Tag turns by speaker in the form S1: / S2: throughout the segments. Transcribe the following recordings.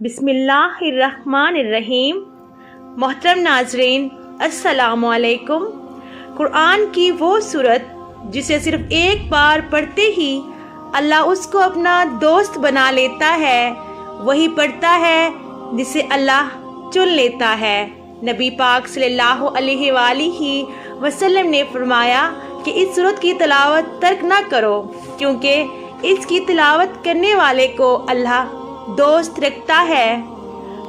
S1: बिस्मिल्लाहिर्रहमानिर्रहीम। मोहतरम नाजरीन, अस्सलामु अलैकुम। कुरान की वो सूरत जिसे सिर्फ एक बार पढ़ते ही अल्लाह उसको अपना दोस्त बना लेता है, वही पढ़ता है जिसे अल्लाह चुन लेता है। नबी पाक सल्लल्लाहु अलैहि वसल्लम ने फरमाया कि इस सूरत की तिलावत तर्क ना करो, क्योंकि इसकी तिलावत करने वाले को अल्लाह दोस्त रखता है।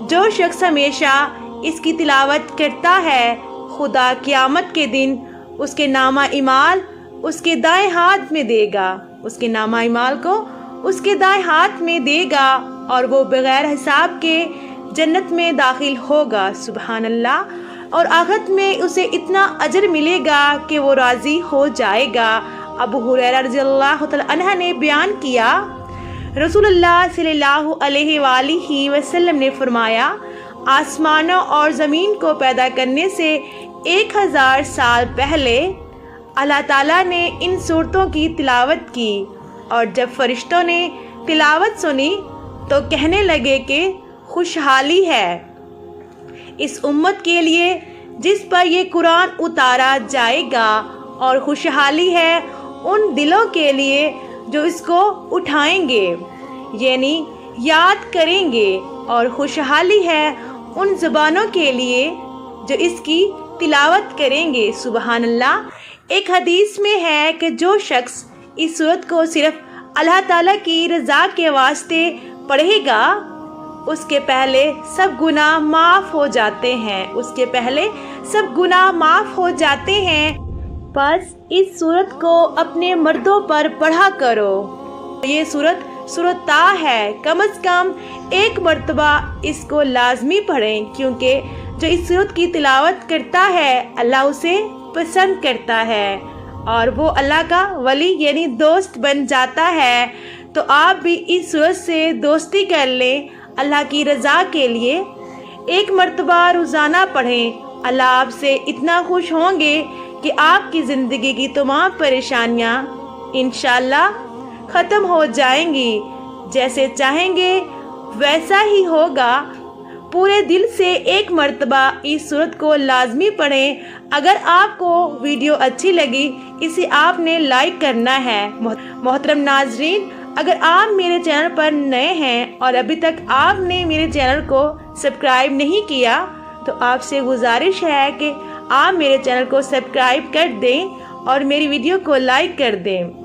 S1: जो शख्स हमेशा इसकी तिलावत करता है, खुदा क़यामत के दिन उसके नामा इमाल उसके दाएं हाथ में देगा, उसके नामा इमाल को उसके दाएं हाथ में देगा और वो बग़ैर हिसाब के जन्नत में दाखिल होगा। सुबहान अल्लाह। और आखिरत में उसे इतना अजर मिलेगा कि वो राज़ी हो जाएगा। अबू हुरैरा रज़ियल्लाहु तआला अन्हु ने बयान किया, रसूलुल्लाह सल्लल्लाहु अलैहि वसल्लम ने फरमाया, आसमानों और ज़मीन को पैदा करने से 1000 साल पहले अल्लाह ताला ने इन सूरतों की तिलावत की, और जब फरिश्तों ने तिलावत सुनी तो कहने लगे कि खुशहाली है इस उम्मत के लिए जिस पर ये कुरान उतारा जाएगा, और खुशहाली है उन दिलों के लिए जो इसको उठाएंगे, यानी याद करेंगे, और खुशहाली है उन ज़ुबानों के लिए जो इसकी तिलावत करेंगे। सुबहान अल्लाह। एक हदीस में है कि जो शख्स इस सूरत को सिर्फ अल्लाह ताला की रज़ा के वास्ते पढ़ेगा, उसके पहले सब गुनाह माफ़ हो जाते हैं, उसके पहले सब गुनाह माफ़ हो जाते हैं। बस इस सूरत को अपने मर्दों पर पढ़ा करो। ये सूरत ता है, कम से कम एक मर्तबा इसको लाजमी पढ़ें, क्योंकि जो इस सूरत की तिलावत करता है अल्लाह उसे पसंद करता है और वो अल्लाह का वली यानी दोस्त बन जाता है। तो आप भी इस सूरत से दोस्ती कर लें अल्लाह की रज़ा के लिए। एक मर्तबा रोज़ाना पढ़ें, अल्लाह आपसे इतना खुश होंगे कि आपकी ज़िंदगी की तमाम परेशानियाँ इंशाअल्लाह ख़त्म हो जाएंगी। जैसे चाहेंगे वैसा ही होगा। पूरे दिल से एक मर्तबा इस सूरत को लाजमी पढ़ें। अगर आपको वीडियो अच्छी लगी, इसे आपने लाइक करना है। मोहतरम नाजरीन, अगर आप मेरे चैनल पर नए हैं और अभी तक आपने मेरे चैनल को सब्सक्राइब नहीं किया, तो आपसे गुजारिश है कि आप मेरे चैनल को सब्सक्राइब कर दें और मेरी वीडियो को लाइक कर दें।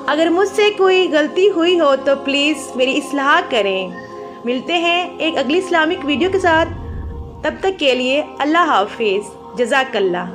S1: अगर मुझसे कोई गलती हुई हो तो प्लीज़ मेरी इस्लाह करें। मिलते हैं एक अगली इस्लामिक वीडियो के साथ, तब तक के लिए अल्लाह हाफिज़। जज़ाकल्लाह।